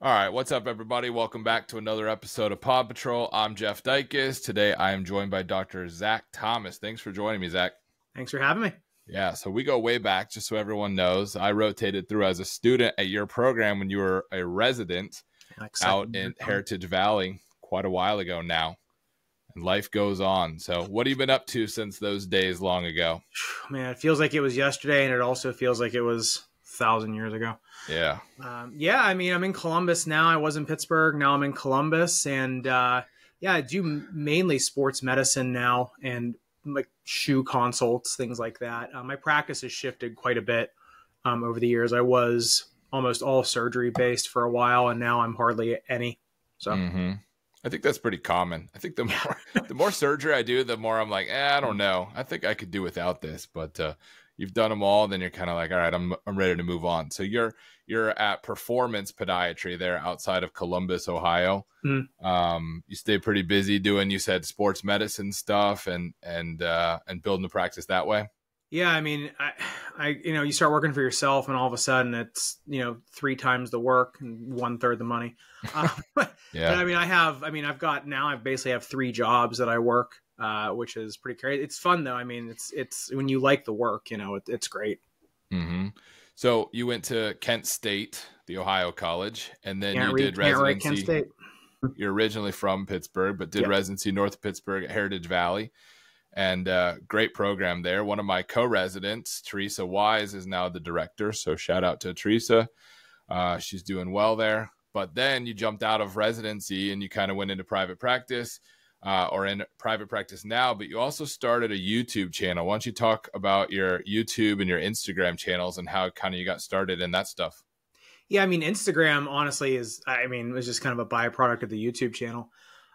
All right, what's up, everybody? Welcome back to another episode of Pod Patrol. I'm Jeff Dikis. Today, I am joined by Dr. Zach Thomas. Thanks for joining me, Zach. Thanks for having me. Yeah, so we go way back, just so everyone knows. I rotated through as a student at your program when you were a resident out in Heritage Valley quite a while ago now. And life goes on. So what have you been up to since those days long ago? Man, it feels like it was yesterday, and it also feels like it was 1,000 years ago. Yeah. I mean, I'm in Columbus now. I was in Pittsburgh. Now I'm in Columbus. And I do mainly sports medicine now and like shoe consults, things like that. My practice has shifted quite a bit over the years. I was almost all surgery based for a while, and now I'm hardly any. So I think that's pretty common. I think the more surgery I do, the more I'm like, I don't know. I think I could do without this, but you've done them all, then you're kind of like, all right, I'm ready to move on. So you're at Performance Podiatry there outside of Columbus, Ohio. You stay pretty busy doing, you said, sports medicine stuff and building the practice that way. Yeah, I mean, I you start working for yourself, and all of a sudden it's 3 times the work and 1/3 the money. Yeah. But I basically have 3 jobs that I work, which is pretty crazy. It's fun though. I mean, it's when you like the work, it's great. So you went to Kent State, the Ohio college, and then you did residency. Kent State. You're originally from Pittsburgh, but did residency north of Pittsburgh at Heritage Valley. And great program there. One of my co-residents, Teresa Wise, is now the director. So shout out to Teresa. She's doing well there. But then you jumped out of residency and you kind of went into private practice or in private practice now. But you also started a YouTube channel. Why don't you talk about your YouTube and your Instagram channels and how kind of you got started in that stuff? Yeah, I mean, Instagram, honestly, was just kind of a byproduct of the YouTube channel.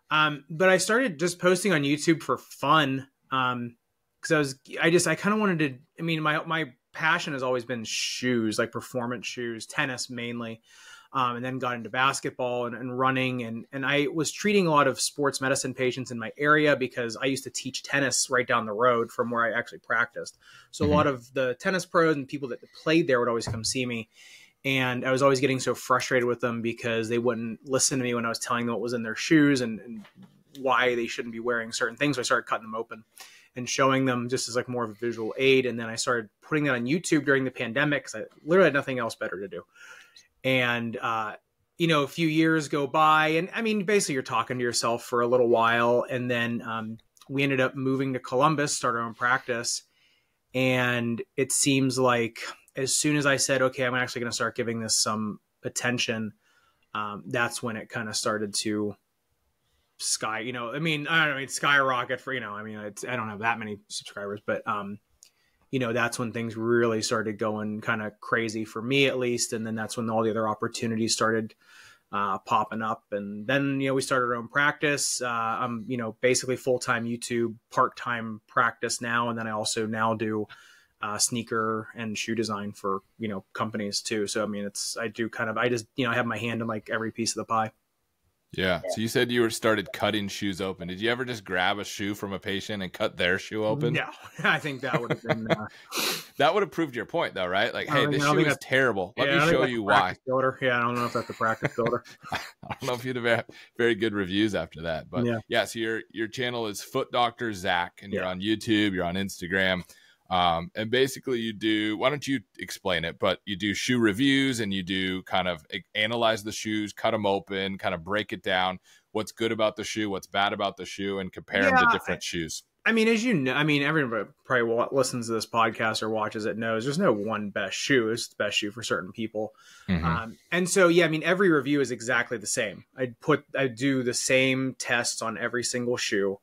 But I started just posting on YouTube for fun. Because I kind of wanted to, my passion has always been shoes, like performance shoes, tennis mainly, and then got into basketball and running. And I was treating a lot of sports medicine patients in my area because I used to teach tennis right down the road from where I actually practiced. So a lot of the tennis pros and people that played there would always come see me. And I was always getting so frustrated with them because they wouldn't listen to me when I was telling them what was in their shoes and why they shouldn't be wearing certain things. So I started cutting them open and showing them just as like more of a visual aid. And then I started putting that on YouTube during the pandemic because I literally had nothing else better to do. And, a few years go by, and I mean, basically you're talking to yourself for a little while. And then we ended up moving to Columbus, started our own practice. And it seems like as soon as I said, okay, I'm actually going to start giving this some attention, that's when it kind of started to skyrocket for, I don't have that many subscribers, but, that's when things really started going kind of crazy for me, at least. And then that's when all the other opportunities started popping up. And then, we started our own practice. I'm, basically full-time YouTube, part-time practice now. And then I also now do sneaker and shoe design for, companies too. So, I have my hand in like every piece of the pie. Yeah. So you said you started cutting shoes open. Did you ever just grab a shoe from a patient and cut their shoe open? No, I think that would have been... that would have proved your point though, right? Like, hey, this shoe is terrible. Let me show you why. Builder. Yeah, I don't know if that's a practice builder. I don't know if you'd have very good reviews after that. But yeah, so your channel is FootDoctorZach, and you're on YouTube, you're on Instagram. And basically you do, why don't you explain it, but you do shoe reviews and you do kind of analyze the shoes, cut them open, kind of break it down. What's good about the shoe, what's bad about the shoe, and compare them to different shoes. I mean, as you know, everyone probably listens to this podcast or watches it knows there's no one best shoe. It's the best shoe for certain people. And so, every review is exactly the same. I do the same tests on every single shoe.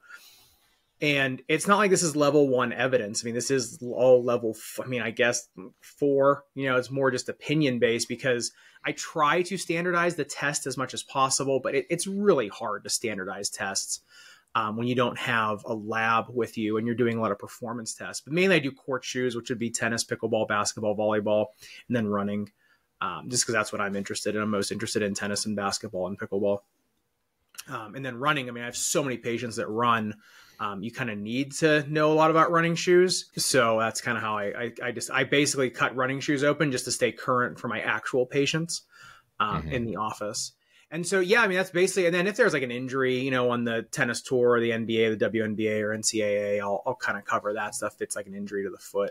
And it's not like this is level 1 evidence. This is all level, I guess 4, it's more just opinion based because I try to standardize the test as much as possible, but it's really hard to standardize tests when you don't have a lab with you and you're doing a lot of performance tests. But mainly I do court shoes, which would be tennis, pickleball, basketball, volleyball, and then running, just because that's what I'm interested in. I'm most interested in tennis and basketball and pickleball. And then running, I have so many patients that run. You kind of need to know a lot about running shoes. So that's kind of how I basically cut running shoes open just to stay current for my actual patients. in the office. And so, yeah, I mean, that's basically, and then if there's like an injury, you know, on the tennis tour or the NBA, the WNBA or NCAA, I'll kind of cover that stuff. If it's like an injury to the foot.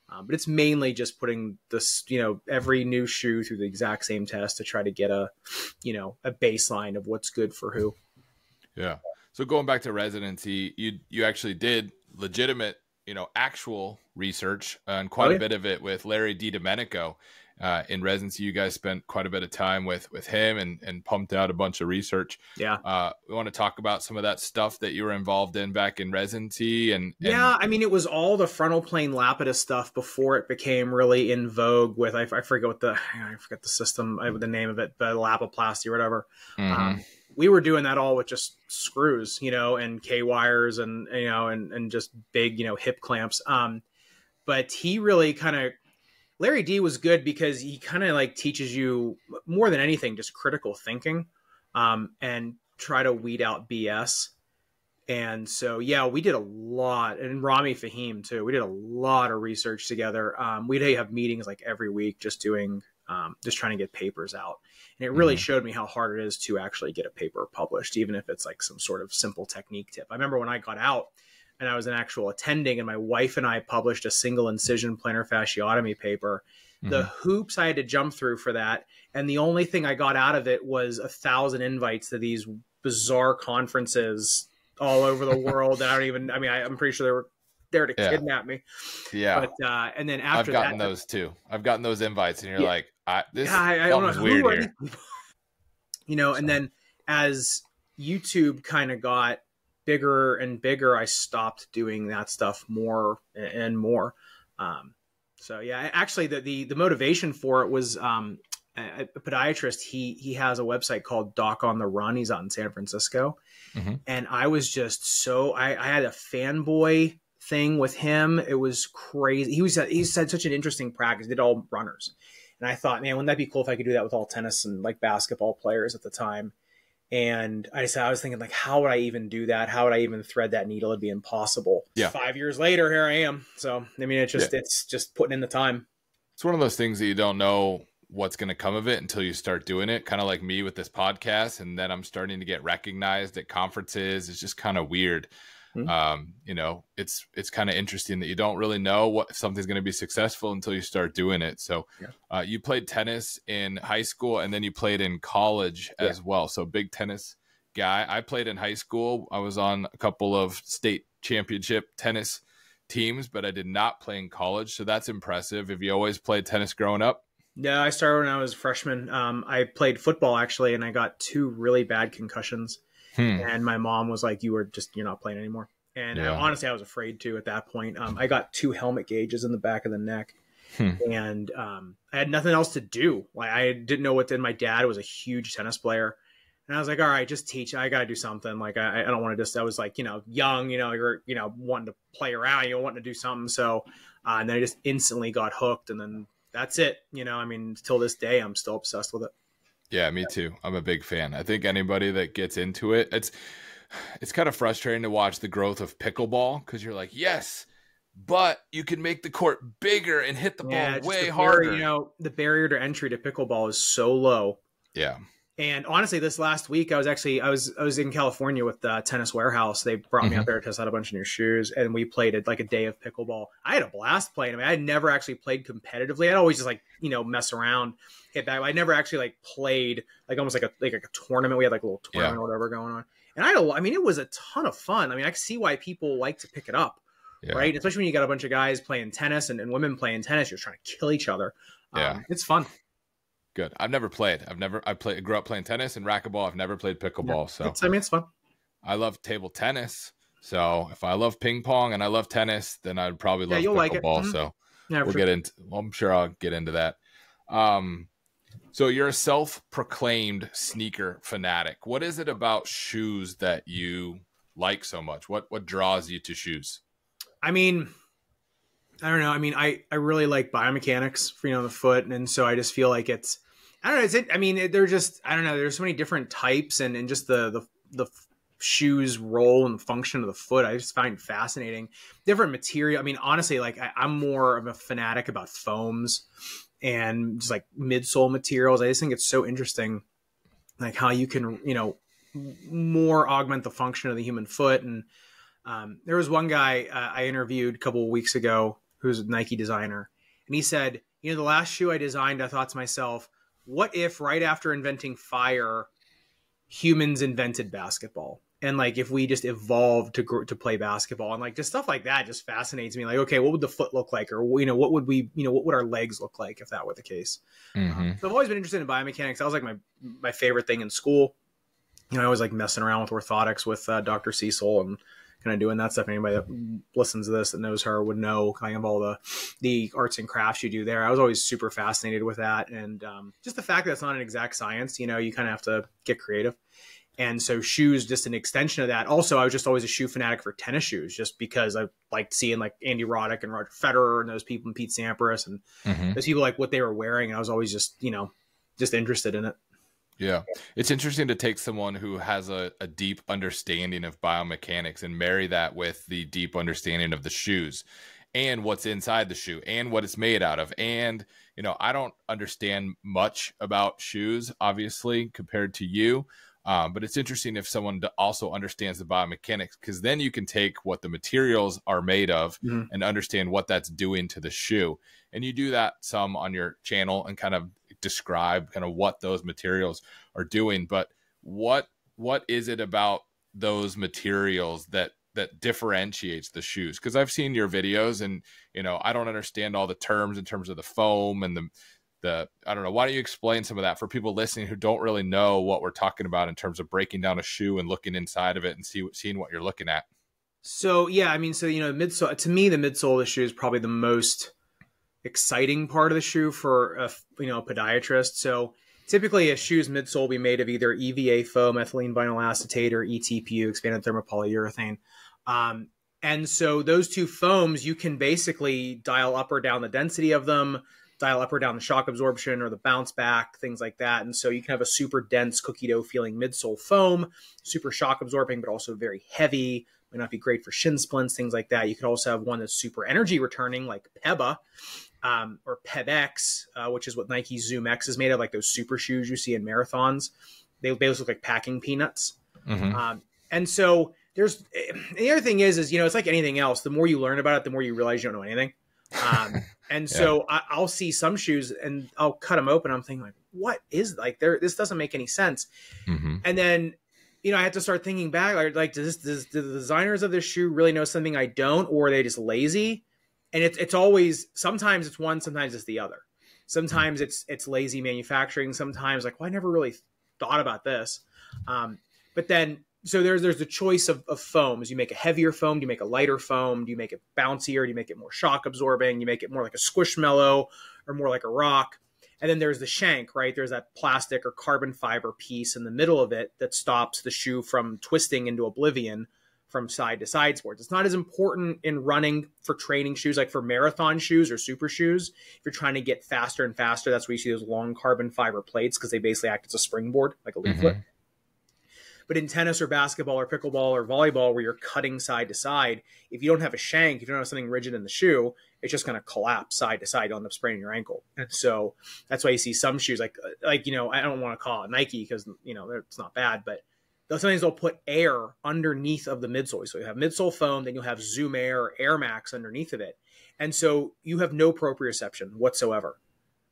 But it's mainly just putting this, you know, every new shoe through the exact same test to try to get a, you know, a baseline of what's good for who. Yeah. So going back to residency, you actually did legitimate, you know, actual research and quite a bit of it with Larry DiDomenico. In residency, you guys spent quite a bit of time with him and pumped out a bunch of research. Yeah. We want to talk about some of that stuff that you were involved in back in residency. Yeah, I mean, it was all the frontal plane Lapidus stuff before it became really in vogue with, I forget the system, the name of it, the Lapiplasty or whatever. We were doing that all with just screws, you know, and K-wires and, you know, and just big, you know, hip clamps. But he really Larry D was good because he kind of like teaches you more than anything, just critical thinking, and try to weed out BS. And so, yeah, we did a lot, and Rami Fahim too. We did a lot of research together. We'd have meetings like every week, just trying to get papers out. And it really showed me how hard it is to actually get a paper published, even if it's like some sort of simple technique tip. I remember when I got out, and I was an actual attending, and my wife and I published a single incision plantar fasciotomy paper. The hoops I had to jump through for that, and the only thing I got out of it was 1,000 invites to these bizarre conferences all over the world that I'm pretty sure they were there to kidnap me. Yeah. But and then after I've gotten those too. I've gotten those invites, and you're like, I don't know, weird here. You know, and then as YouTube kind of got bigger and bigger, I stopped doing that stuff more and more. So yeah, actually the motivation for it was a podiatrist. He has a website called Doc on the Run. He's out in San Francisco. And I was just I had a fanboy thing with him. It was crazy. He said such an interesting practice. He did all runners. And I thought, man, wouldn't that be cool if I could do that with all tennis and like basketball players at the time? And I was thinking, like, how would I even do that? How would I even thread that needle? It'd be impossible. Yeah. 5 years later, here I am. So, I mean, it's just putting in the time. It's one of those things that you don't know what's going to come of it until you start doing it. Kind of like me with this podcast. And then I'm starting to get recognized at conferences. It's just kind of weird. You know, it's kind of interesting that you don't really know if something's going to be successful until you start doing it. So you played tennis in high school, and then you played in college as well. So big tennis guy. I played in high school. I was on a couple of state championship tennis teams, but I did not play in college. So that's impressive. Have you always played tennis growing up? Yeah, I started when I was a freshman. I played football actually, and I got 2 really bad concussions. And my mom was like, you're not playing anymore. And honestly, I was afraid to at that point. I got 2 helmet gauges in the back of the neck. And I had nothing else to do. Like, I didn't know what to do. My dad was a huge tennis player. And I was like, all right, just teach. I got to do something. Like, I don't want to I was like, young, you're, wanting to play around, wanting to do something. So, and then I just instantly got hooked. And then that's it. Till this day, I'm still obsessed with it. Yeah, me too. I'm a big fan. I think anybody that gets into it, it's kind of frustrating to watch the growth of pickleball because you're like, yes, but you can make the court bigger and hit the ball way harder. The barrier to entry to pickleball is so low. Yeah. And honestly, this last week, I was in California with Tennis Warehouse. They brought me out there to test out a bunch of new shoes, and we played a day of pickleball. I had a blast playing. I had never actually played competitively. I'd always just mess around, hit back. I never actually played almost like a tournament. We had a little tournament or whatever going on, and it was a ton of fun. I can see why people like to pick it up, right? Especially when you got a bunch of guys playing tennis and women playing tennis. You're trying to kill each other. It's fun. Good. I've never played. I grew up playing tennis and racquetball. I've never played pickleball. So it's fun. I love table tennis. So if I love ping pong and I love tennis, then I'd probably love pickleball. So I'm sure I'll get into that. So you're a self-proclaimed sneaker fanatic. What is it about shoes that you like so much? What draws you to shoes? I don't know. I really like biomechanics for, the foot. And so I just feel like they're just, there's so many different types and just the shoes role and function of the foot. I just find fascinating. Different material. Honestly, I'm more of a fanatic about foams and just like midsole materials. I just think it's so interesting, like how you can, more augment the function of the human foot. And there was one guy I interviewed a couple of weeks ago who's a Nike designer, and he said, the last shoe I designed, I thought to myself, what if right after inventing fire, humans invented basketball? And like, if we just evolved to play basketball, and like just stuff like that just fascinates me. Like, okay, what would the foot look like? Or, what would what would our legs look like if that were the case? Mm-hmm. So I've always been interested in biomechanics. That was like my favorite thing in school. I always like messing around with orthotics with Dr. Cecil and kind of doing that stuff. Anybody that listens to this that knows her would know kind of all the arts and crafts you do there. I was always super fascinated with that. And just the fact that it's not an exact science, you kind of have to get creative. And so shoes, just an extension of that. Also, I was just always a shoe fanatic for tennis shoes, just because I liked seeing like Andy Roddick and Roger Federer and those people, and Pete Sampras and those people, like what they were wearing. And I was always just, just interested in it. Yeah. It's interesting to take someone who has a deep understanding of biomechanics and marry that with the deep understanding of the shoes and what's inside the shoe and what it's made out of. And, I don't understand much about shoes, obviously, compared to you. But it's interesting if someone also understands the biomechanics, because then you can take what the materials are made of and understand what that's doing to the shoe. And you do that some on your channel and kind of describe kind of what those materials are doing. But what is it about those materials that differentiates the shoes? Because I've seen your videos and, I don't understand all the terms in terms of the foam and I don't know. Why don't you explain some of that for people listening who don't really know what we're talking about in terms of breaking down a shoe and looking inside of it and seeing what you're looking at? So, yeah, midsole, to me, the midsole of the shoe is probably the most exciting part of the shoe for a podiatrist. So typically a shoe's midsole will be made of either EVA foam, ethylene vinyl acetate, or ETPU, expanded thermopolyurethane. And so those two foams, you can basically dial up or down the density of them, dial up or down the shock absorption or the bounce back, things like that. And so you can have a super dense cookie dough feeling midsole foam, super shock absorbing, but also very heavy. Might not be great for shin splints, things like that. You could also have one that's super energy returning, like PEBA or PEBX, which is what Nike Zoom X is made of, like those super shoes you see in marathons. They look like packing peanuts. And so the other thing is, it's like anything else. The more you learn about it, the more you realize you don't know anything. And so I'll see some shoes and I'll cut them open. I'm thinking like, what is this doesn't make any sense. And then, I have to start thinking back, like, do the designers of this shoe really know something I don't, or are they just lazy? And it's always, sometimes it's one, sometimes it's the other. Sometimes it's lazy manufacturing. Sometimes like, well, I never really thought about this. But then, so there's the choice of foams. You make a heavier foam, do you make a lighter foam, do you make it bouncier, do you make it more shock absorbing, you make it more like a squishmallow or more like a rock. And then there's the shank, right? There's that plastic or carbon fiber piece in the middle of it that stops the shoe from twisting into oblivion from side to side sports. It's not as important in running for training shoes, like for marathon shoes or super shoes. If you're trying to get faster and faster, that's where you see those long carbon fiber plates, because they basically act as a springboard, like a leaflet. But in tennis or basketball or pickleball or volleyball, where you're cutting side to side, if you don't have a shank, if you don't have something rigid in the shoe, it's just going to collapse side to side. You'll end up spraining your ankle. And so that's why you see some shoes like I don't want to call it Nike because, it's not bad, but sometimes they'll put air underneath of the midsole. So you have midsole foam, then you'll have Zoom Air or Air Max underneath of it. And so you have no proprioception whatsoever.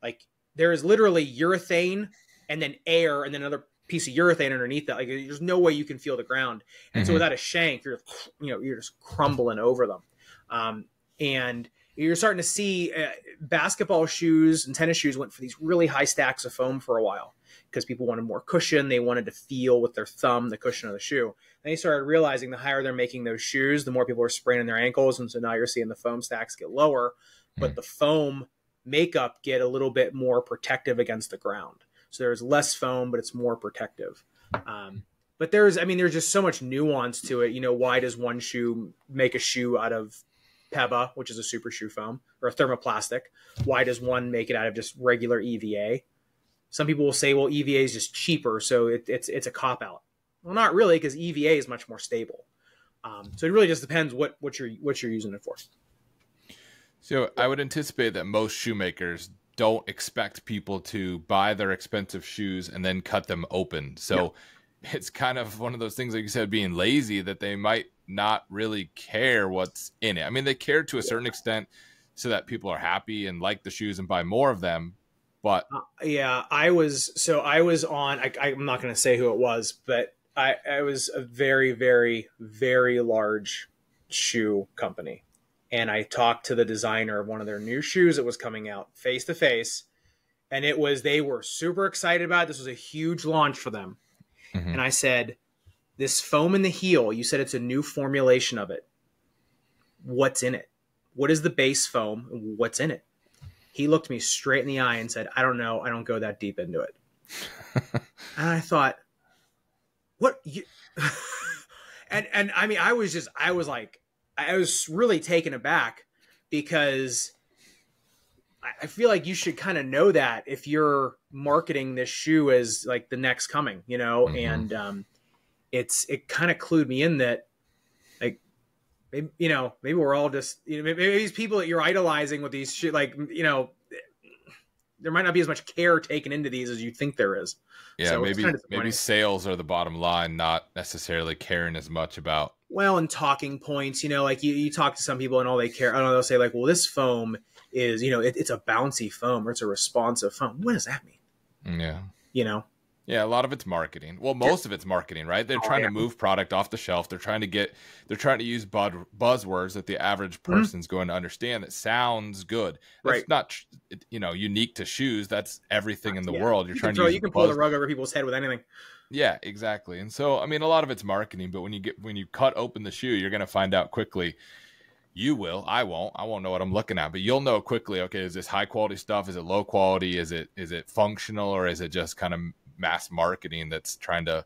Like there is literally urethane and then air and then another piece of urethane underneath that. Like there's no way you can feel the ground. And so without a shank, you're just crumbling over them. And you're starting to see basketball shoes and tennis shoes went for these really high stacks of foam for a while because people wanted more cushion. They wanted to feel with their thumb the cushion of the shoe. Then they started realizing the higher they're making those shoes, the more people are spraining their ankles. And so now you're seeing the foam stacks get lower, but the foam makeup get a little bit more protective against the ground. So there's less foam, but it's more protective. But there's just so much nuance to it. Why does one shoe make a shoe out of PEBA, which is a super shoe foam, or a thermoplastic? Why does one make it out of just regular EVA? Some people will say, well, EVA is just cheaper, so it's a cop-out. Well, not really, because EVA is much more stable. So it really just depends what you're using it for. So I would anticipate that most shoemakers don't expect people to buy their expensive shoes and then cut them open. So it's kind of one of those things, like you said, being lazy, that they might not really care what's in it. I mean, they care to a certain extent so that people are happy and like the shoes and buy more of them. But I was on, I'm not going to say who it was, but I was a very, very, very large shoe company. And I talked to the designer of one of their new shoes that was coming out face to face. And they were super excited about it. This was a huge launch for them. Mm-hmm. And I said, this foam in the heel, you said it's a new formulation of it. What's in it? What is the base foam? What's in it? He looked me straight in the eye and said, I don't know. I don't go that deep into it. And I thought, what? And I mean, I was really taken aback, because I feel like you should kind of know that if you're marketing this shoe as like the next coming, you know, mm-hmm. And it kind of clued me in that, like, maybe, you know, maybe we're all just, you know, maybe these people that you're idolizing with these shit, like, you know, there might not be as much care taken into these as you think there is. Yeah, so maybe sales are the bottom line, not necessarily caring as much about. Well, and talking points, you know, like you talk to some people and all they care, I don't know, they'll say like, well, this foam is, you know, it's a bouncy foam, or it's a responsive foam. What does that mean? Yeah. You know? Yeah, a lot of it's marketing. Well, most of it's marketing, right? They're trying to move product off the shelf. They're trying to use buzzwords that the average person's mm-hmm. going to understand that sounds good. That's not, you know, unique to shoes. That's everything in the world. You can pull the rug over people's head with anything. Yeah, exactly. And so, I mean, a lot of it's marketing, but when you cut open the shoe, you're going to find out quickly. You will. I won't know what I'm looking at, but you'll know quickly. Okay, is this high quality stuff? Is it low quality? Is it functional, or is it just kind of mass marketing that's trying to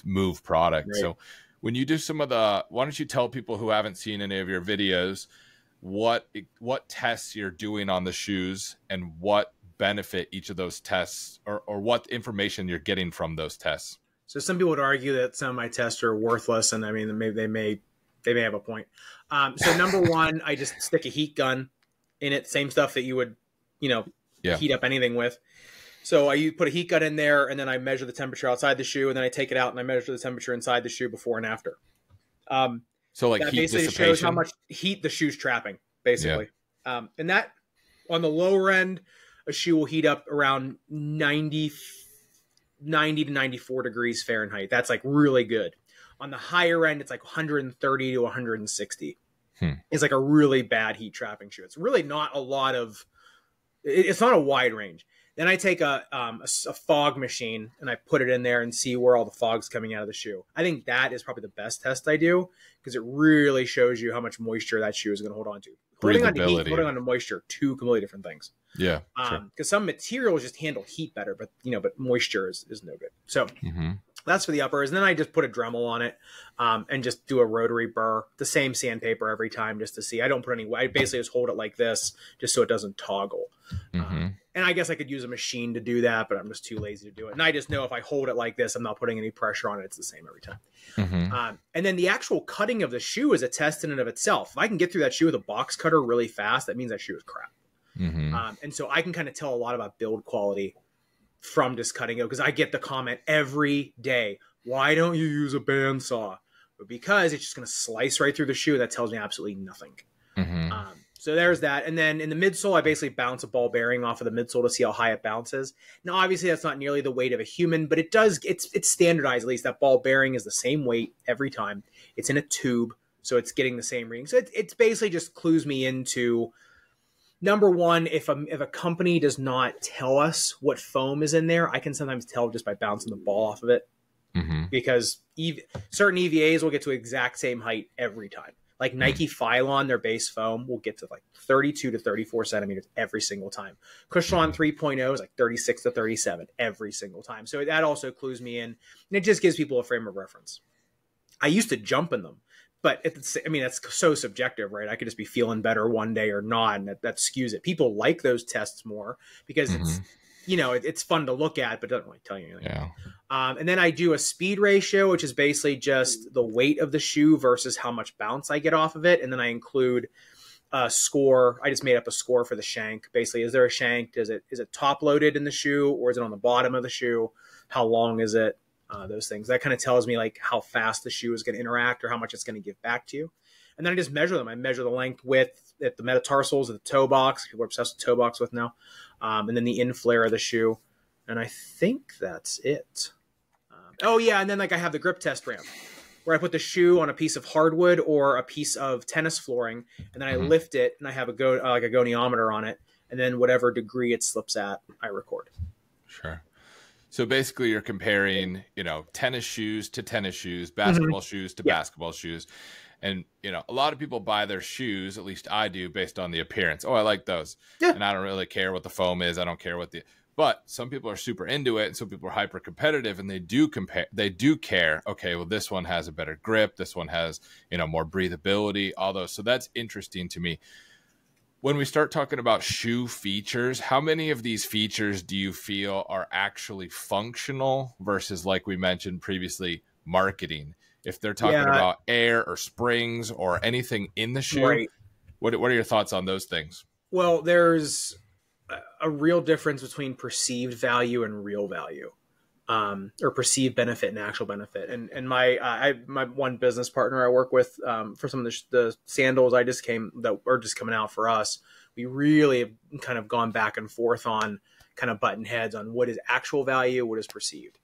move product? Right. So when you do why don't you tell people who haven't seen any of your videos what tests you're doing on the shoes and what benefit each of those tests, or what information you're getting from those tests? So some people would argue that some of my tests are worthless, and I mean, maybe they may have a point. So number one, I just stick a heat gun in it, same stuff that you would, you know, heat up anything with. So I put a heat gun in there, and then I measure the temperature outside the shoe, and then I take it out and I measure the temperature inside the shoe before and after. So like that heat basically dissipation shows how much heat the shoe's trapping, basically. Yeah. And that, on the lower end, a shoe will heat up around 90 to 94 degrees Fahrenheit. That's like really good. On the higher end, it's like 130 to 160. It's like a really bad heat trapping shoe. It's really not a lot of, it's not a wide range. Then I take a fog machine and I put it in there and see where all the fog's coming out of the shoe. I think that is probably the best test I do, because it really shows you how much moisture that shoe is going to hold on to. Holding on to heat, holding on to moisture, two completely different things. Yeah. Because some materials just handle heat better, but moisture is no good. So that's for the uppers. And then I just put a Dremel on it and just do a rotary burr, the same sandpaper every time, just to see. I don't put any, I basically just hold it like this just so it doesn't toggle. And I guess I could use a machine to do that, but I'm just too lazy to do it. And I just know if I hold it like this, I'm not putting any pressure on it. It's the same every time. And then the actual cutting of the shoe is a test in and of itself. If I can get through that shoe with a box cutter really fast, that means that shoe is crap. And so I can kind of tell a lot about build quality from just cutting it, because I get the comment every day, why don't you use a bandsaw? But because it's just going to slice right through the shoe, that tells me absolutely nothing. So there's that. And then in the midsole, I basically bounce a ball bearing off of the midsole to see how high it bounces. Now, obviously, that's not nearly the weight of a human, but it's standardized. At least that ball bearing is the same weight every time. It's in a tube, so it's getting the same reading. So it's basically just clues me into, number one, if a company does not tell us what foam is in there, I can sometimes tell just by bouncing the ball off of it. Because certain EVAs will get to exact same height every time. Like Nike Phylon, their base foam, will get to like 32 to 34 centimeters every single time. Cushlon 3.0 is like 36 to 37 every single time. So that also clues me in, and it just gives people a frame of reference. I used to jump in them, but that's so subjective, right? I could just be feeling better one day or not, and that skews it. People like those tests more because it's, it's fun to look at, but it doesn't really tell you anything. Yeah. And then I do a speed ratio, which is basically just the weight of the shoe versus how much bounce I get off of it. And then I include a score. I just made up a score for the shank. Basically, is there a shank? Is it top loaded in the shoe, or is it on the bottom of the shoe? How long is it? Those things. That kind of tells me like how fast the shoe is going to interact or how much it's going to give back to you. And then I just measure them. I measure the length, width at the metatarsals, at the toe box. People are obsessed with toe box with now. And then the in flare of the shoe. And I think that's it. Oh yeah, and then like I have the grip test ramp, where I put the shoe on a piece of hardwood or a piece of tennis flooring, and then I lift it, and I have like a goniometer on it, and then whatever degree it slips at, I record. Sure. So basically, you're comparing, tennis shoes to tennis shoes, basketball shoes to basketball shoes. And, a lot of people buy their shoes, at least I do, based on the appearance. Oh, I like those. Yeah. And I don't really care what the foam is. I don't care but some people are super into it. And some people are hyper competitive, and they do care. Okay, well, this one has a better grip. This one has, more breathability, all those. So that's interesting to me. When we start talking about shoe features, how many of these features do you feel are actually functional versus, like we mentioned previously, marketing? If they're talking about air or springs or anything in the shoe, right. What are your thoughts on those things? Well, there's a real difference between perceived value and real value, or perceived benefit and actual benefit. And my one business partner I work with for some of the sandals that are just coming out for us, we really have kind of gone back and forth on kind of button heads on what is actual value, what is perceived.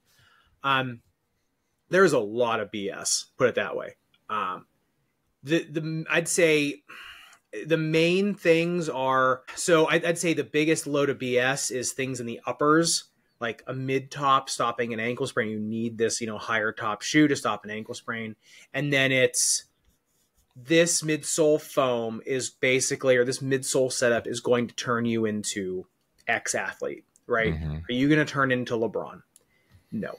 There's a lot of BS, put it that way. I'd say the main things are, so I'd say the biggest load of BS is things in the uppers, like a mid top stopping an ankle sprain. You need this, higher top shoe to stop an ankle sprain. And then it's this midsole foam is basically, or this midsole setup is going to turn you into X athlete, right? Mm-hmm. Are you going to turn into LeBron? No.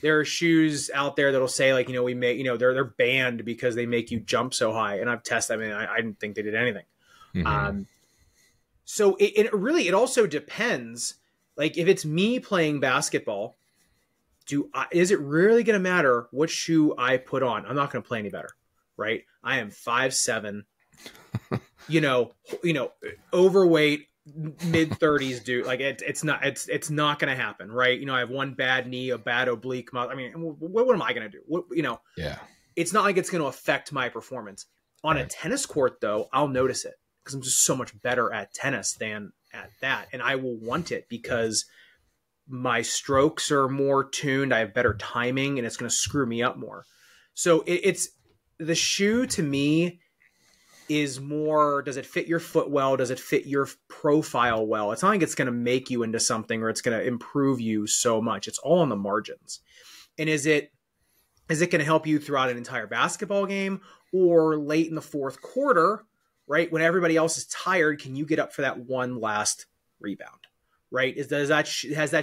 There are shoes out there that'll say like, we make, they're banned because they make you jump so high. And I've tested, I didn't think they did anything. Mm-hmm. So it also depends. Like if it's me playing basketball, is it really going to matter what shoe I put on? I'm not going to play any better, right? I am 5'7", overweight, mid 30s dude. Like it's not going to happen, right? I have one bad knee, a bad oblique. What am I going to do? It's not like it's going to affect my performance on a tennis court though. I'll notice it because I'm just so much better at tennis than at that. And I will want it because my strokes are more tuned. I have better timing and it's going to screw me up more. So it's the shoe to me is more, does it fit your foot well? Does it fit your profile well? It's not like it's going to make you into something or it's going to improve you so much. It's all on the margins. And is it going to help you throughout an entire basketball game or late in the fourth quarter, right? When everybody else is tired, can you get up for that one last rebound, right? Has that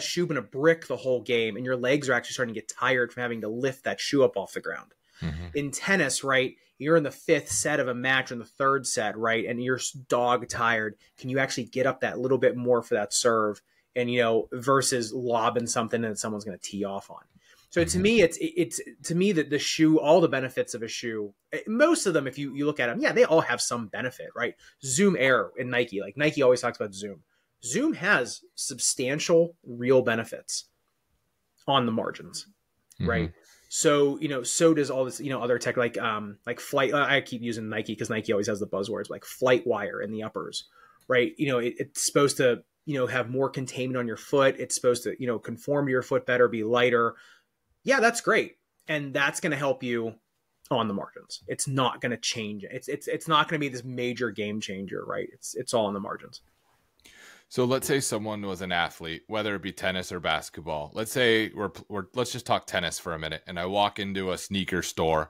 shoe been a brick the whole game and your legs are actually starting to get tired from having to lift that shoe up off the ground? Mm-hmm. In tennis, right? You're in the fifth set of a match or in the third set, right? And you're dog tired. Can you actually get up that little bit more for that serve? And, versus lobbing something that someone's going to tee off on. So to me, it's to me that the shoe, all the benefits of a shoe, most of them, if you look at them, they all have some benefit, right? Zoom Air in Nike, like Nike always talks about Zoom. Zoom has substantial real benefits on the margins, right? So, so does all this, other tech like flight. I keep using Nike because Nike always has the buzzwords like flight wire in the uppers, right? It's supposed to, have more containment on your foot. It's supposed to, conform to your foot better, be lighter. Yeah, that's great. And that's going to help you on the margins. It's not going to change. It's not going to be this major game changer, right? It's all on the margins. So let's say someone was an athlete, whether it be tennis or basketball. Let's say let's just talk tennis for a minute. And I walk into a sneaker store.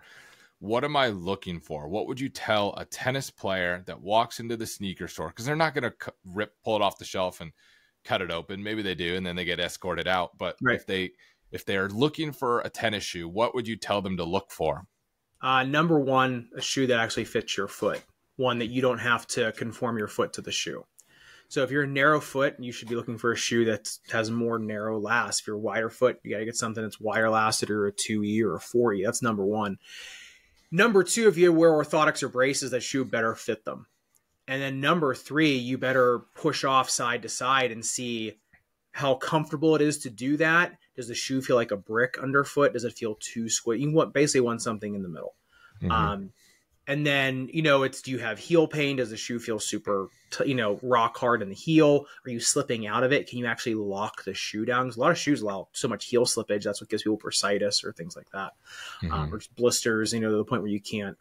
What am I looking for? What would you tell a tennis player that walks into the sneaker store? Because they're not going to pull it off the shelf and cut it open. Maybe they do, and then they get escorted out. But right. If they are looking for a tennis shoe, what would you tell them to look for? Number one, a shoe that actually fits your foot. One that you don't have to conform your foot to the shoe. So if you're a narrow foot, you should be looking for a shoe that has more narrow last. If you're a wider foot, you got to get something that's wider lasted or a 2E or a 4E. That's number one. Number two, if you wear orthotics or braces, that shoe better fit them. And then number 3, you better push off side to side and see how comfortable it is to do that. Does the shoe feel like a brick underfoot? Does it feel too squishy? You basically want something in the middle. Mm-hmm. And then, do you have heel pain? Does the shoe feel super, rock hard in the heel? Are you slipping out of it? Can you actually lock the shoe down? Because a lot of shoes allow so much heel slippage. That's what gives people bursitis or things like that. Mm-hmm. Or just blisters, to the point where you can't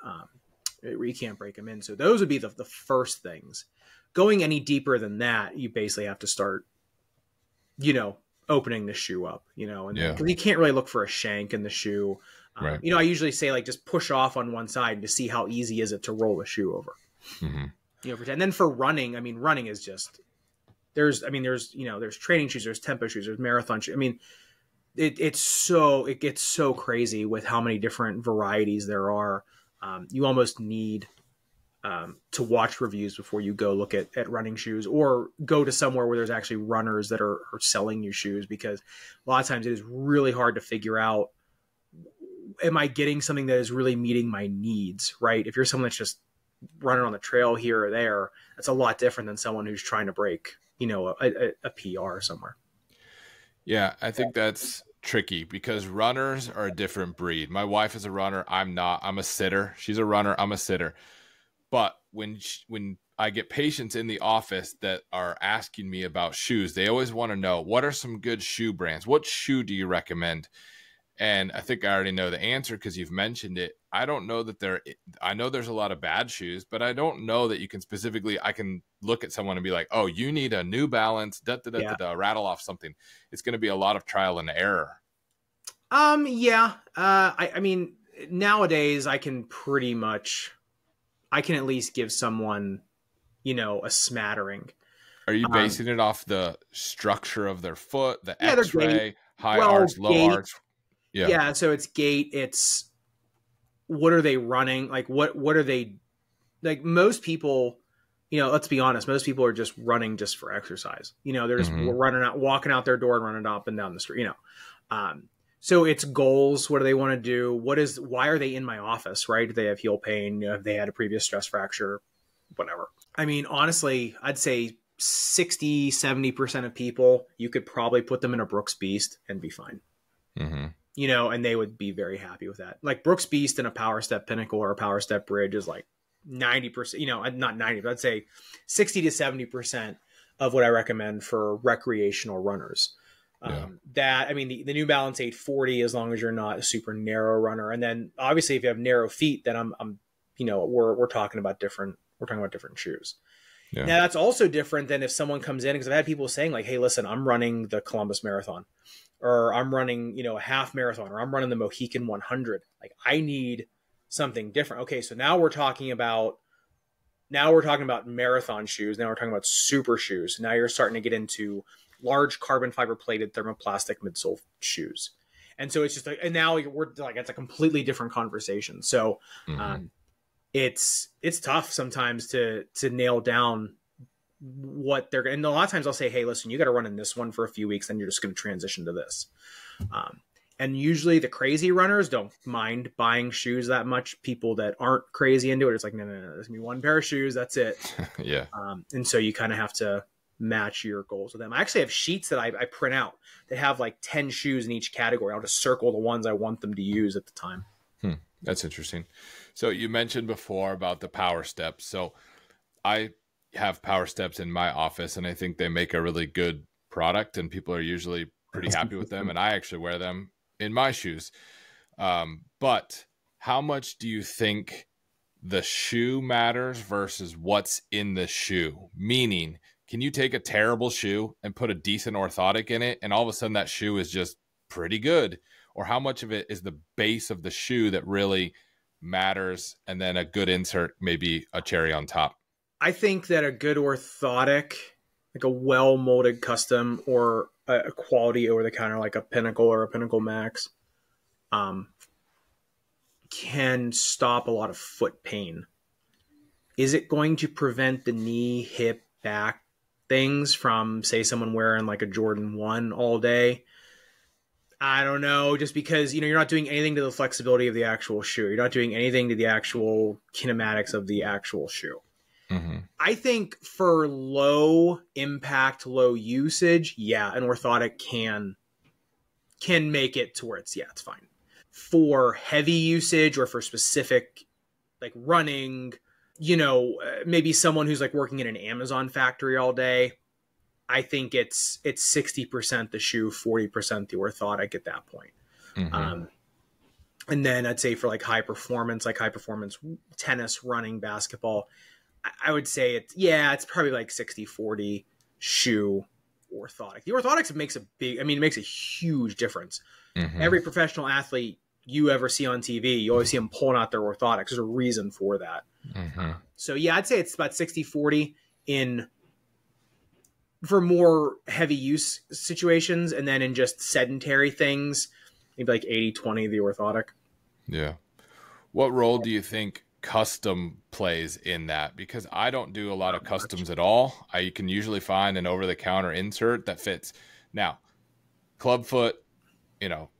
break them in. So those would be the first things. Going any deeper than that, you basically have to start, opening the shoe up, and because you can't really look for a shank in the shoe. Right. I usually say like just push off on one side to see how easy is it to roll the shoe over. Mm-hmm. And then for running, running is just there's training shoes, there's tempo shoes, there's marathon shoes. It gets so crazy with how many different varieties there are. You almost need to watch reviews before you go look at running shoes, or go to somewhere where there's actually runners that are selling you shoes, because a lot of times it is really hard to figure out, am I getting something that is really meeting my needs, right? If you're someone that's just running on the trail here or there, that's a lot different than someone who's trying to break, a PR somewhere. Yeah, I think that's tricky because runners are a different breed. My wife is a runner. I'm not. I'm a sitter. She's a runner. I'm a sitter. But when I get patients in the office that are asking me about shoes, they always want to know, what are some good shoe brands? What shoe do you recommend? And I think I already know the answer because you've mentioned it. I don't know that I know there's a lot of bad shoes, but I don't know that you can specifically, I can look at someone and be like, oh, you need a New Balance, rattle off something. It's going to be a lot of trial and error. Nowadays I can at least give someone, a smattering. Are you basing it off the structure of their foot, the X-ray, high arch, low arch? Yeah. So it's gait. It's what are they running? Like what are they, like most people, let's be honest, most people are just running just for exercise. They're just walking out their door and running up and down the street, so it's goals. What do they want to do? Why are they in my office, right? Do they have heel pain? Have they had a previous stress fracture? Whatever. Honestly, I'd say 60-70% of people, you could probably put them in a Brooks Beast and be fine. Mm-hmm. And they would be very happy with that. Like Brooks Beast and a Power Step Pinnacle or a Power Step Bridge is like 90%, not 90, but I'd say 60 to 70% of what I recommend for recreational runners. The New Balance 840, as long as you're not a super narrow runner. And then obviously if you have narrow feet, then we're talking about different shoes. Yeah. Now that's also different than if someone comes in, because I've had people saying like, hey, listen, I'm running the Columbus Marathon, or I'm running, a half marathon, or I'm running the Mohican 100. Like I need something different. Okay. So now we're talking about marathon shoes. Now we're talking about super shoes. Now you're starting to get into large carbon fiber plated thermoplastic midsole shoes. And so it's just like, and now we're like, it's a completely different conversation. So, it's tough sometimes to nail down what they're, and a lot of times I'll say, hey, listen, you got to run in this one for a few weeks, then you're just going to transition to this. And usually the crazy runners don't mind buying shoes that much. People that aren't crazy into it, it's like, no, there's gonna be one pair of shoes, that's it. Yeah. And so you kind of have to match your goals with them. I actually have sheets that I print out. They have like 10 shoes in each category. I'll just circle the ones I want them to use at the time. That's interesting. So you mentioned before about the Power Steps. So I have Power Steps in my office, and I think they make a really good product, and people are usually pretty happy with them. And I actually wear them in my shoes. But how much do you think the shoe matters versus what's in the shoe? Meaning, can you take a terrible shoe and put a decent orthotic in it, and all of a sudden that shoe is just pretty good? Or how much of it is the base of the shoe that really matters, and then a good insert, maybe a cherry on top? I think that a good orthotic, like a well-molded custom, or a quality over-the-counter, like a Pinnacle or a Pinnacle Max, can stop a lot of foot pain. Is it going to prevent the knee, hip, back things from, say, someone wearing like a Jordan 1 all day? I don't know, just because, you're not doing anything to the flexibility of the actual shoe. You're not doing anything to the actual kinematics of the actual shoe. I think for low impact, low usage, yeah, an orthotic can make it to where it's fine. For heavy usage or for specific like running, maybe someone who's like working in an Amazon factory all day, I think it's 60% the shoe, 40% the orthotic at that point. And then I'd say for like high performance tennis, running, basketball, I would say it's probably like 60-40 shoe, orthotic. The orthotics makes a huge difference. Every professional athlete you ever see on TV, you always see them pulling out their orthotics. There's a reason for that. So yeah, I'd say it's about 60-40 for more heavy use situations, and then in just sedentary things, maybe like 80-20 the orthotic. Yeah. What role do you think custom plays in that? Because I don't do a lot of customs at all. I can usually find an over-the-counter insert that fits. Now, clubfoot,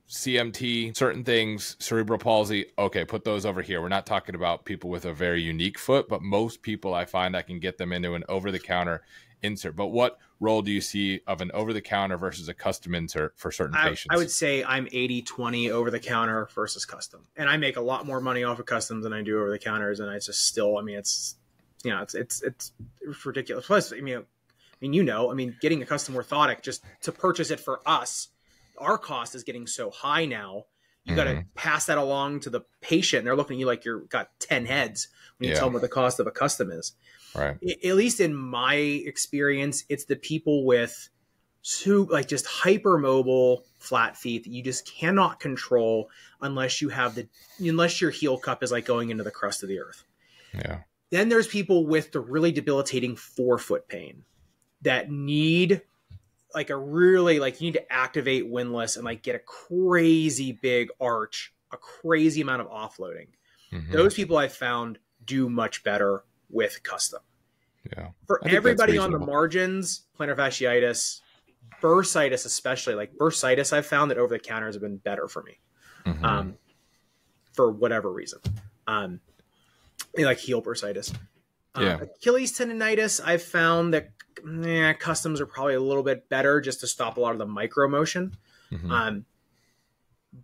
CMT, certain things, cerebral palsy, okay, put those over here. We're not talking about people with a very unique foot, but most people I find I can get them into an over-the-counter insert. But what role do you see of an over-the-counter versus a custom insert for certain patients? I would say I'm 80-20 over-the-counter versus custom. And I make a lot more money off of customs than I do over-the-counters, and it's just still, it's ridiculous. Plus, getting a custom orthotic just to purchase it for us, our cost is getting so high now. You got to pass that along to the patient. And they're looking at you like you've got 10 heads when you tell them what the cost of a custom is. Right. At least in my experience, it's the people with just hypermobile flat feet that you just cannot control unless your heel cup is like going into the crust of the earth. Yeah. Then there's people with the really debilitating forefoot pain that need you need to activate windlass and like get a crazy big arch, a crazy amount of offloading. Those people I've found do much better with custom. Yeah. For everybody on the margins, plantar fasciitis, bursitis, especially like bursitis, I've found that over the counters have been better for me. For whatever reason. Like heel bursitis. Achilles tendonitis, I've found that customs are probably a little bit better just to stop a lot of the micro motion.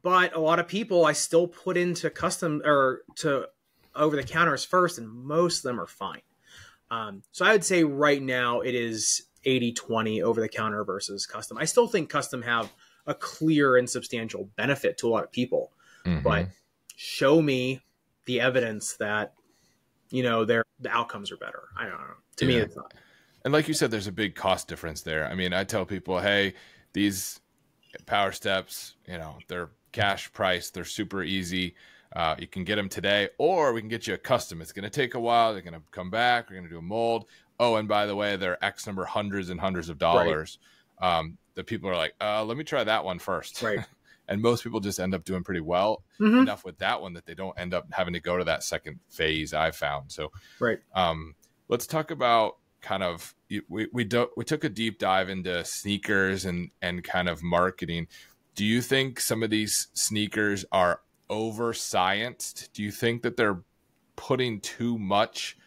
But a lot of people I still put into custom or to over the counters first, and most of them are fine. So I would say right now it is 80-20 over the counter versus custom. I still think custom have a clear and substantial benefit to a lot of people, but show me the evidence that, the outcomes are better. I don't know. To me, it's not. And like you said, there's a big cost difference there. I mean, I tell people, hey, these power steps, they're cash price. They're super easy. You can get them today, or we can get you a custom. It's going to take a while. They're going to come back. We're going to do a mold. Oh, and by the way, they're X number hundreds and hundreds of dollars. Right. The people are like, let me try that one first. Right. And most people just end up doing pretty well enough with that one that they don't end up having to go to that second phase, I've found. So, right. Let's talk about kind of, we took a deep dive into sneakers and kind of marketing. Do you think some of these sneakers are over scienced? Do you think that they're putting too much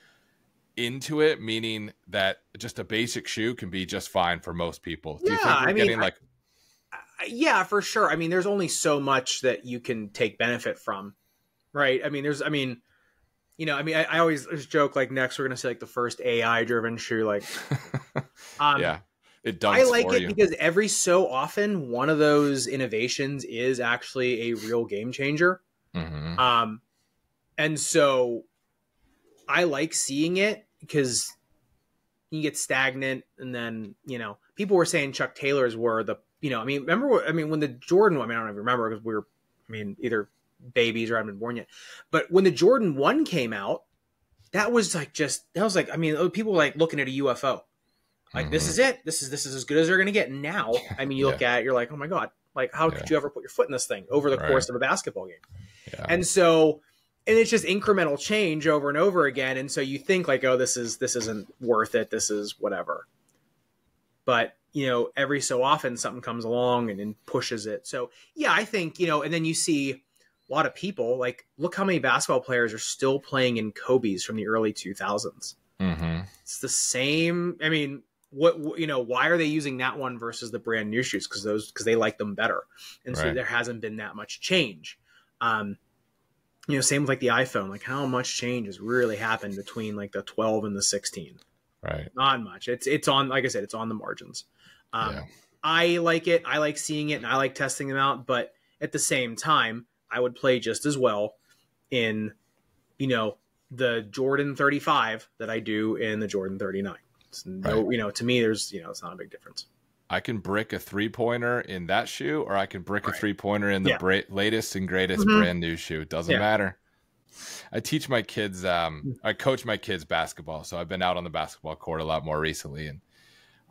into it, meaning that just a basic shoe can be just fine for most people? Do you think we're getting yeah, for sure. I mean, there's only so much that you can take benefit from, right? I mean, I always joke like next we're going to say like the first AI driven shoe, like, yeah, it does. I like it because every so often one of those innovations is actually a real game changer. And so I like seeing it because you get stagnant, and then, people were saying Chuck Taylor's were the, when the Jordan, I don't even remember because we were, either babies or I hadn't been born yet. But when the Jordan 1 came out, that was people were like looking at a UFO. Like, this is it. This is as good as they're going to get. And now, you look at it, you're like, oh my God, like how could you ever put your foot in this thing over the course of a basketball game? Yeah. And so, and it's just incremental change over and over again. And so you think like, oh, this isn't worth it. This is whatever. But, every so often something comes along and pushes it. So yeah, I think, and then you see a lot of people, like, look how many basketball players are still playing in Kobe's from the early 2000s. It's the same. I mean, why are they using that one versus the brand new shoes? Because they like them better. And so there hasn't been that much change. Same with like the iPhone, like how much change has really happened between like the 12 and the 16? Right. Not much. It's on, like I said, it's on the margins. I like it. I like seeing it and I like testing them out. But at the same time, I would play just as well in, the Jordan 35 that I do in the Jordan 39. To me, there's, it's not a big difference. I can brick a 3-pointer in that shoe, or I can brick a 3-pointer in the latest and greatest brand new shoe. It doesn't matter. I teach my kids, I coach my kids basketball. So I've been out on the basketball court a lot more recently. And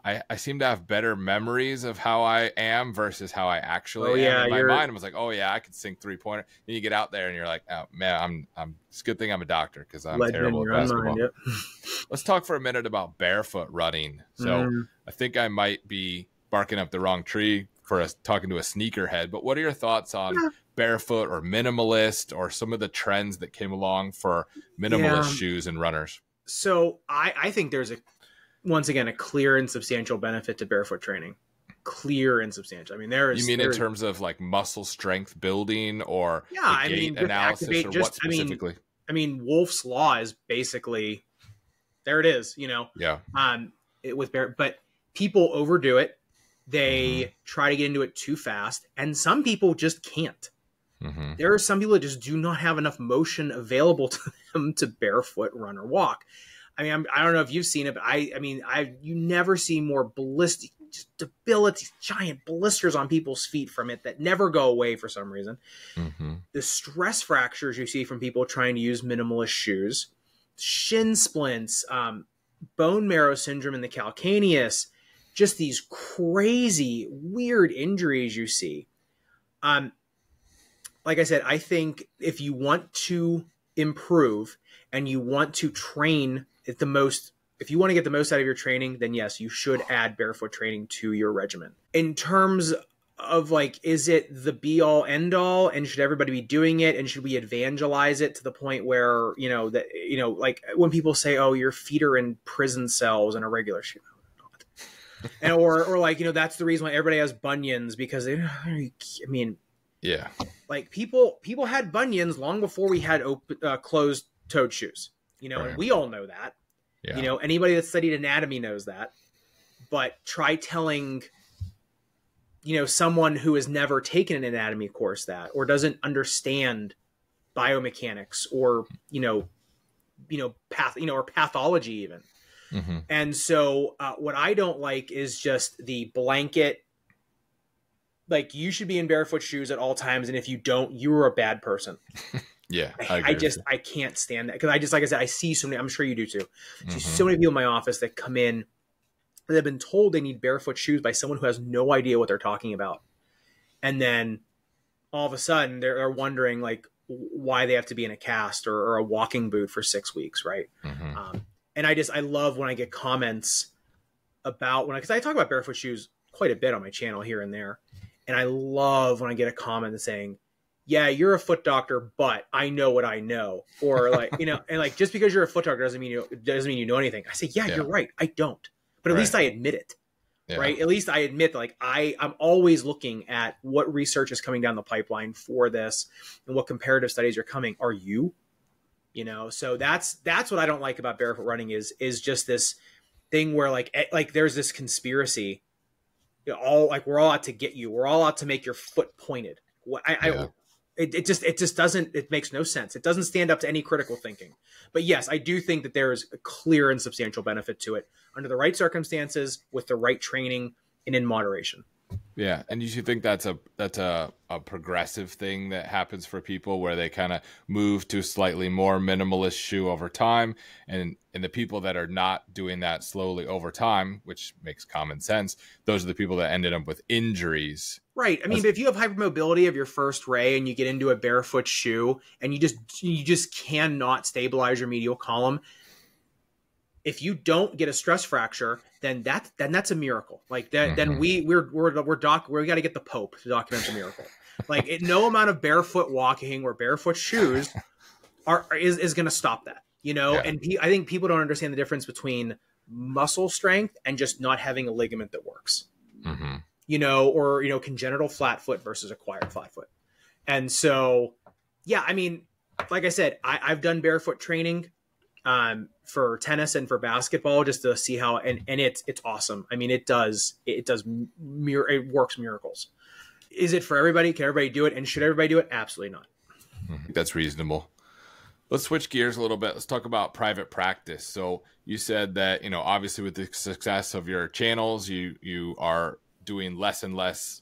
I seem to have better memories of how I am versus how I actually am. In my mind, I was like, oh yeah, I could sink 3-pointer. Then you get out there and you're like, oh man, it's a good thing I'm a doctor because I'm terrible at basketball. Let's talk for a minute about barefoot running. So I think I might be barking up the wrong tree for us talking to a sneakerhead, but what are your thoughts on barefoot or minimalist or some of the trends that came along for minimalist shoes and runners? So I think there's once again, a clear and substantial benefit to barefoot training. Clear and substantial. I mean, in terms of like muscle strength building or gait analysis or what specifically? Wolf's Law is basically, there it is, but people overdo it. They try to get into it too fast. And some people just can't. There are some people that just do not have enough motion available to them to barefoot run or walk. I mean, I don't know if you've seen it, but you never see more debility, giant blisters on people's feet from it that never go away for some reason. The stress fractures you see from people trying to use minimalist shoes, shin splints, bone marrow syndrome in the calcaneus, just these crazy, weird injuries you see. Like I said, I think if you want to improve and you want to train if you want to get the most out of your training, then yes, you should add barefoot training to your regimen. In terms of like, is it the be all end all and should everybody be doing it? And should we evangelize it to the point where, like when people say, oh, your feet are in prison cells in a regular shoe. And, or like, that's the reason why everybody has bunions because like people had bunions long before we had closed toed shoes, and we all know that. Anybody that studied anatomy knows that. But try telling, someone who has never taken an anatomy course that, or doesn't understand biomechanics or, or pathology even. And so what I don't like is just the blanket, like you should be in barefoot shoes at all times. And if you don't, you're a bad person. I can't stand that. Cause like I said, I see so many, I'm sure you do too. I see so many people in my office that come in that have been told they need barefoot shoes by someone who has no idea what they're talking about. And then all of a sudden they're wondering like why they have to be in a cast or a walking boot for 6 weeks. Right. And I love when I get comments about because I talk about barefoot shoes quite a bit on my channel here and there. And I love when I get a comment saying, yeah, you're a foot doctor, but I know what I know. Or like, and like, just because you're a foot doctor doesn't mean you know anything. I say, yeah, you're right. I don't, but at least I admit it. Right. At least I admit that like I'm always looking at what research is coming down the pipeline for this and what comparative studies are coming. Are you? So that's what I don't like about barefoot running is just this thing where like there's this conspiracy, we're all out to get you. We're all out to make your foot pointed. It just doesn't, it makes no sense. It doesn't stand up to any critical thinking. But yes, I do think that there is a clear and substantial benefit to it under the right circumstances with the right training and in moderation. Yeah. And you should think that's a progressive thing that happens for people where they kind of move to a slightly more minimalist shoe over time. And the people that are not doing that slowly over time, which makes common sense, those are the people that ended up with injuries. Right. I mean, but if you have hypermobility of your first ray and you get into a barefoot shoe and you just cannot stabilize your medial column, if you don't get a stress fracture, then that's a miracle. Like that, then we got to get the Pope to document the miracle. Like no amount of barefoot walking or barefoot shoes is going to stop that. you know, and I think people don't understand the difference between muscle strength and just not having a ligament that works, you know, or, you know, congenital flat foot versus acquired flat foot. And so, yeah, I mean, like I said, I've done barefoot training for tennis and for basketball just to see how, and it's awesome. I mean, it works miracles. Is it for everybody? Can everybody do it? And should everybody do it? Absolutely not. That's reasonable. Let's switch gears a little bit. Let's talk about private practice. So you said that, you know, obviously with the success of your channels, you are doing less and less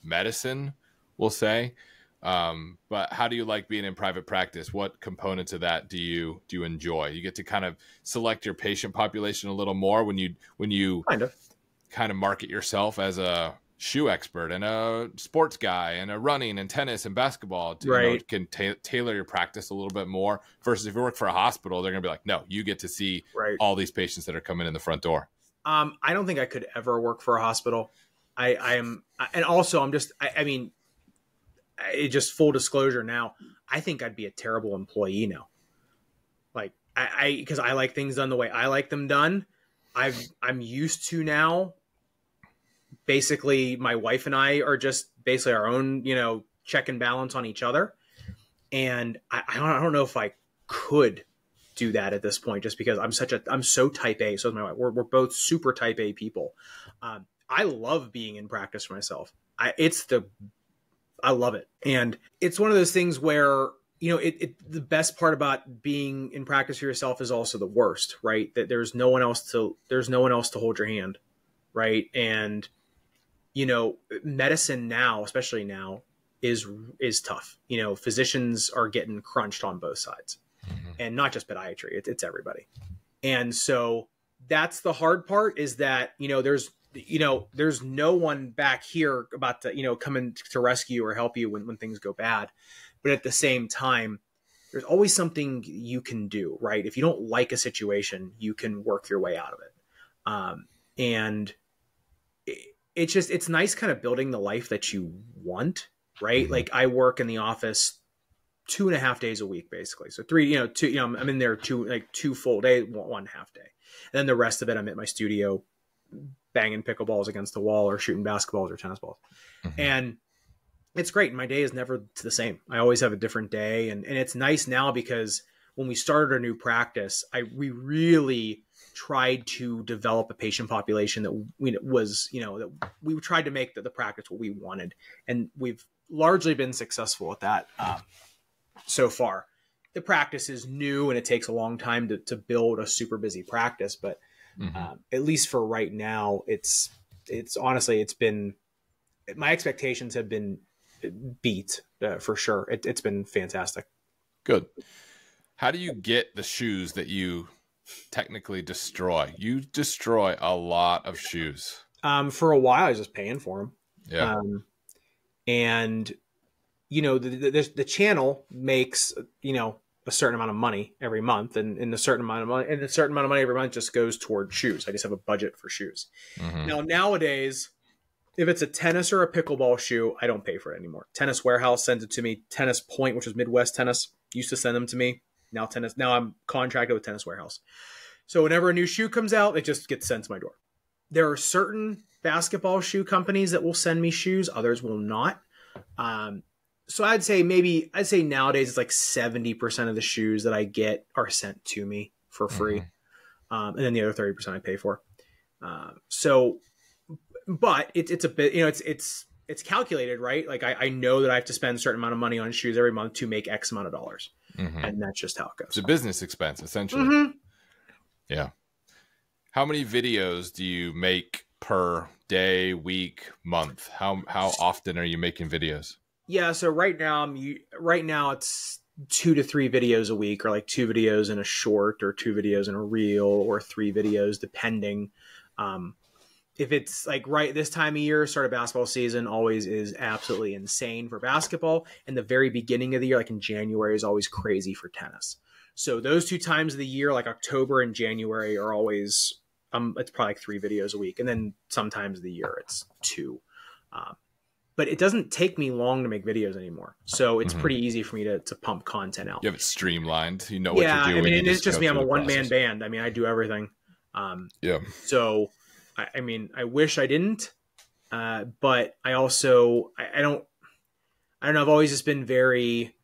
medicine, we'll say. But how do you like being in private practice? What components of that do you enjoy? You get to kind of select your patient population a little more when you kind of market yourself as a shoe expert and a sports guy and a running and tennis and basketball to, you know, can tailor your practice a little bit more versus if you work for a hospital, they're gonna be like, no, you get to see all these patients that are coming in the front door. I don't think I could ever work for a hospital. I am, and also I mean, just full disclosure now, I think I'd be a terrible employee now. Like because I like things done the way I like them done. I'm used to now. Basically, my wife and I are just basically our own, you know, check and balance on each other. And I don't know if I could do that at this point, just because I'm so type A. So is my wife. We're both super type A people. I love being in practice for myself. I love it. And it's one of those things where, you know, the best part about being in practice for yourself is also the worst, right? That there's no one else to hold your hand. Right. And, you know, medicine now, especially now, is tough. You know, physicians are getting crunched on both sides, and not just podiatry. It's everybody. And so that's the hard part, is that, you know, there's no one back here about to, you know, come in to rescue or help you when things go bad. But at the same time, there's always something you can do, right? If you don't like a situation, you can work your way out of it. And it's nice kind of building the life that you want, right? Like I work in the office 2.5 days a week, basically. So I'm in there 2 full days, 1 half day. And then the rest of it, I'm at my studio banging pickleballs against the wall or shooting basketballs or tennis balls. And it's great. My day is never the same. I always have a different day. And it's nice now because when we started our new practice, we really tried to develop a patient population that we tried to make the practice what we wanted. And we've largely been successful at that so far. The practice is new and it takes a long time to build a super busy practice. But at least for right now, it's honestly, my expectations have been beat for sure. It's been fantastic. Good. How do you get the shoes that you technically destroy? You destroy a lot of shoes. For a while I was just paying for them. Yeah. And you know, the channel makes, you know, a certain amount of money every month, and a certain amount of money every month just goes toward shoes. I just have a budget for shoes. Now nowadays, if it's a tennis or a pickleball shoe, I don't pay for it anymore. Tennis Warehouse sends it to me. Tennis Point, which was Midwest Tennis, used to send them to me. Now I'm contracted with Tennis Warehouse. So whenever a new shoe comes out, it just gets sent to my door. There are certain basketball shoe companies that will send me shoes. Others will not. So I'd say nowadays it's like 70% of the shoes that I get are sent to me for free. And then the other 30% I pay for. But it's a bit, you know, it's calculated, right? Like I know that I have to spend a certain amount of money on shoes every month to make X amount of dollars. And that's just how it goes. It's a business expense, essentially. Yeah. How many videos do you make per day, week, month? How often are you making videos? Yeah. So right now it's 2 to 3 videos a week, or like 2 videos in a short, or 2 videos in a reel, or 3 videos, depending. If it's like right this time of year, start of basketball season always is absolutely insane for basketball. And the very beginning of the year, like in January, is always crazy for tennis. So those 2 times of the year, like October and January, are always, it's probably like 3 videos a week. And then sometimes of the year it's 2. but it doesn't take me long to make videos anymore. So it's Mm-hmm. pretty easy for me to pump content out. You have it streamlined. You know what Yeah, you're doing. I mean, it's just me. I'm a one-man process. band. I mean, I do everything. Yeah. So, I mean, I wish I didn't, but I also, I don't know. I've always just been very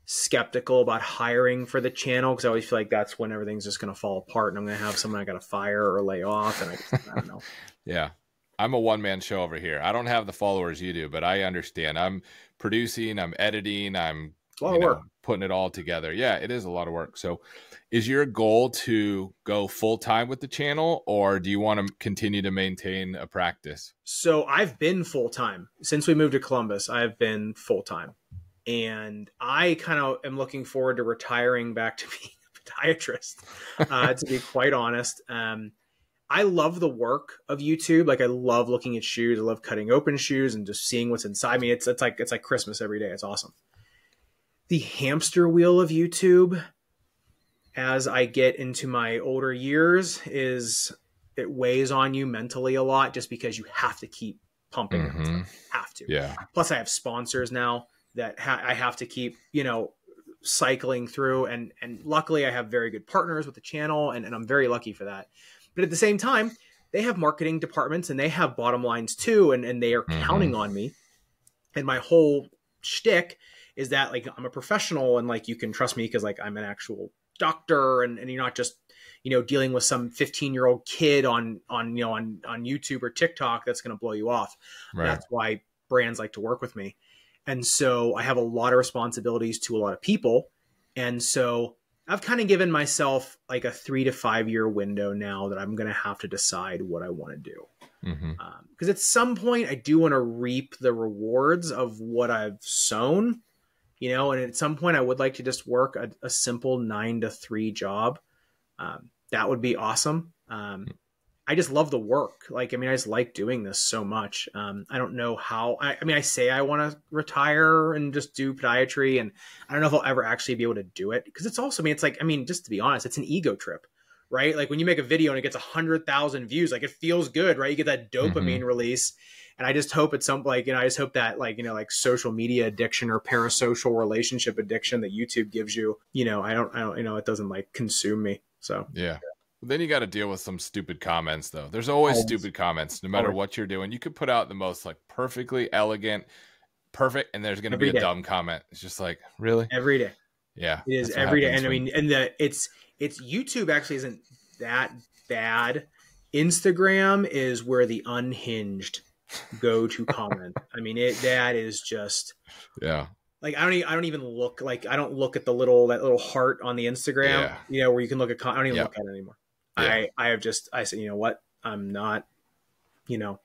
skeptical about hiring for the channel because I always feel like that's when everything's just going to fall apart and I'm going to have someone I got to fire or lay off. And I don't know. Yeah. I'm a one-man show over here. I don't have the followers you do, but I understand. I'm producing, I'm editing, I'm It's a lot of work. putting it all together. Yeah, it is a lot of work. So is your goal to go full-time with the channel, or do you want to continue to maintain a practice? So I've been full-time since we moved to Columbus. I've been full-time, and I kind of am looking forward to retiring back to being a podiatrist, to be quite honest. I love the work of YouTube. Like, I love looking at shoes. I love cutting open shoes and just seeing what's inside. I mean, it's like Christmas every day. It's awesome. The hamster wheel of YouTube, as I get into my older years, it weighs on you mentally a lot just because you have to keep pumping. Mm-hmm. Have to. Yeah. Plus I have sponsors now that I have to keep, cycling through. And luckily I have very good partners with the channel, and I'm very lucky for that. But at the same time, they have marketing departments and they have bottom lines too. And they are counting on me. And my whole shtick is that, like, I'm a professional and, like, you can trust me because, like, I'm an actual doctor, and you're not just, dealing with some 15-year-old kid on YouTube or TikTok that's going to blow you off. Right. That's why brands like to work with me. And so I have a lot of responsibilities to a lot of people. And so I've kind of given myself like a 3 to 5 year window now that I'm going to have to decide what I want to do. Because at some point I do want to reap the rewards of what I've sown, and at some point I would like to just work a simple 9 to 3 job. That would be awesome. I just love the work. I just like doing this so much. I don't know how, I say I want to retire and just do podiatry, and I don't know if I'll ever actually be able to do it. Cause it's also, just to be honest, it's an ego trip, right? Like when you make a video and it gets 100,000 views, like it feels good, right? You get that dopamine release. And I just hope at some, I just hope that social media addiction or parasocial relationship addiction that YouTube gives you, I don't, it doesn't consume me. So, yeah. Then you got to deal with some stupid comments, though. There's always stupid comments, no matter what you're doing. You could put out the most perfectly elegant, perfect, and there's going to be a dumb comment. It's just like, really? Every day. Yeah. It is every day. And it's YouTube actually isn't that bad. Instagram is where the unhinged go to comment. That is just, yeah. I don't even look, I don't look at that little heart on the Instagram, where you can look at, I don't even look at it anymore. Yeah. I said, you know what? I'm not, or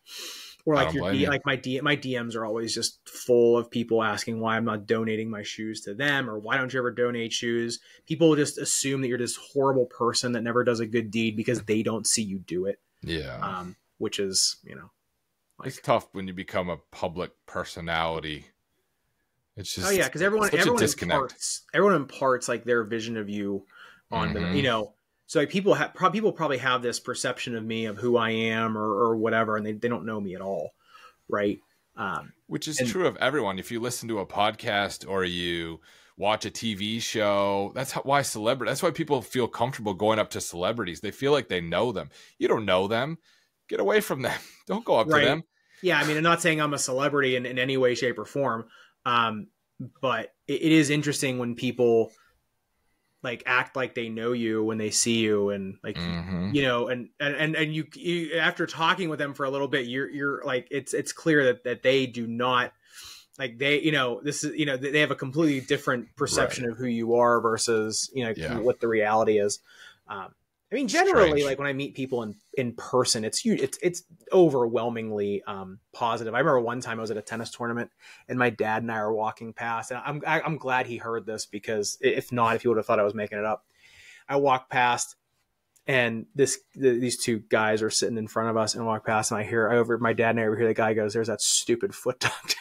my DMs are always just full of people asking why I'm not donating my shoes to them, or why don't you ever donate shoes? People just assume that you're this horrible person that never does a good deed because they don't see you do it. Yeah. Which is, it's tough when you become a public personality. It's just, because everyone imparts their vision of you onto them, So people probably have this perception of me, of who I am or whatever, and they don't know me at all, right? Which is true of everyone. If you listen to a podcast or you watch a TV show, that's why people feel comfortable going up to celebrities. They feel like they know them. You don't know them. Get away from them. Don't go up to them. Yeah, I'm not saying I'm a celebrity in any way, shape, or form, but it is interesting when people act like they know you when they see you, and and you after talking with them for a little bit, you're it's clear that they do not they have a completely different perception of who you are versus what the reality is. Generally, strange. When I meet people in person, it's overwhelmingly positive. I remember one time I was at a tennis tournament and my dad and I were walking past, and I'm glad he heard this, because if not, if he would have thought I was making it up. I walked past and these two guys are sitting in front of us, and I walk past and my dad and I overhear the guy goes, "There's that stupid foot doctor."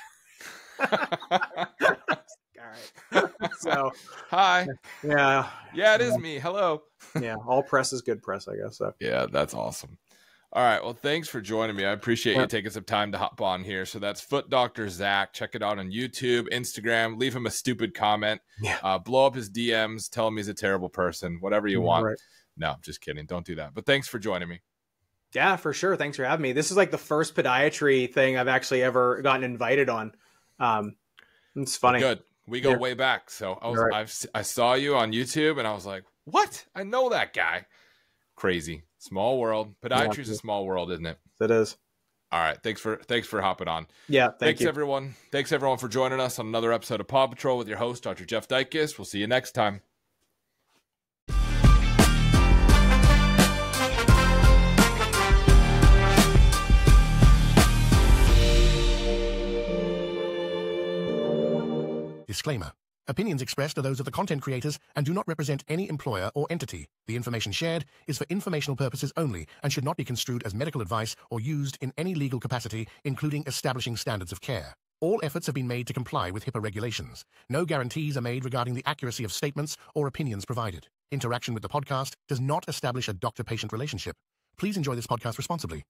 All right. So, hi. Yeah, it is me. Hello. Yeah, all press is good press, I guess. So yeah, that's awesome. All right. Well, thanks for joining me. I appreciate you taking some time to hop on here. So that's FootDoctorZach. Check it out on YouTube, Instagram. Leave him a stupid comment. Yeah. Blow up his DMs. Tell him he's a terrible person. Whatever you want. Right. No, I'm just kidding. Don't do that. But thanks for joining me. Yeah, for sure. Thanks for having me. This is like the first podiatry thing I've actually ever gotten invited on. It's funny. Good. We go way back. So I saw you on YouTube and I was like, what? I know that guy. Crazy. Small world. Podiatry is a small world, isn't it? It is. All right. Thanks for hopping on. Yeah. Thanks everyone. Thanks everyone for joining us on another episode of Paw Patrol with your host, Dr. Jeff Dikis. We'll see you next time. Disclaimer. Opinions expressed are those of the content creators and do not represent any employer or entity. The information shared is for informational purposes only and should not be construed as medical advice or used in any legal capacity, including establishing standards of care. All efforts have been made to comply with HIPAA regulations. No guarantees are made regarding the accuracy of statements or opinions provided. Interaction with the podcast does not establish a doctor-patient relationship. Please enjoy this podcast responsibly.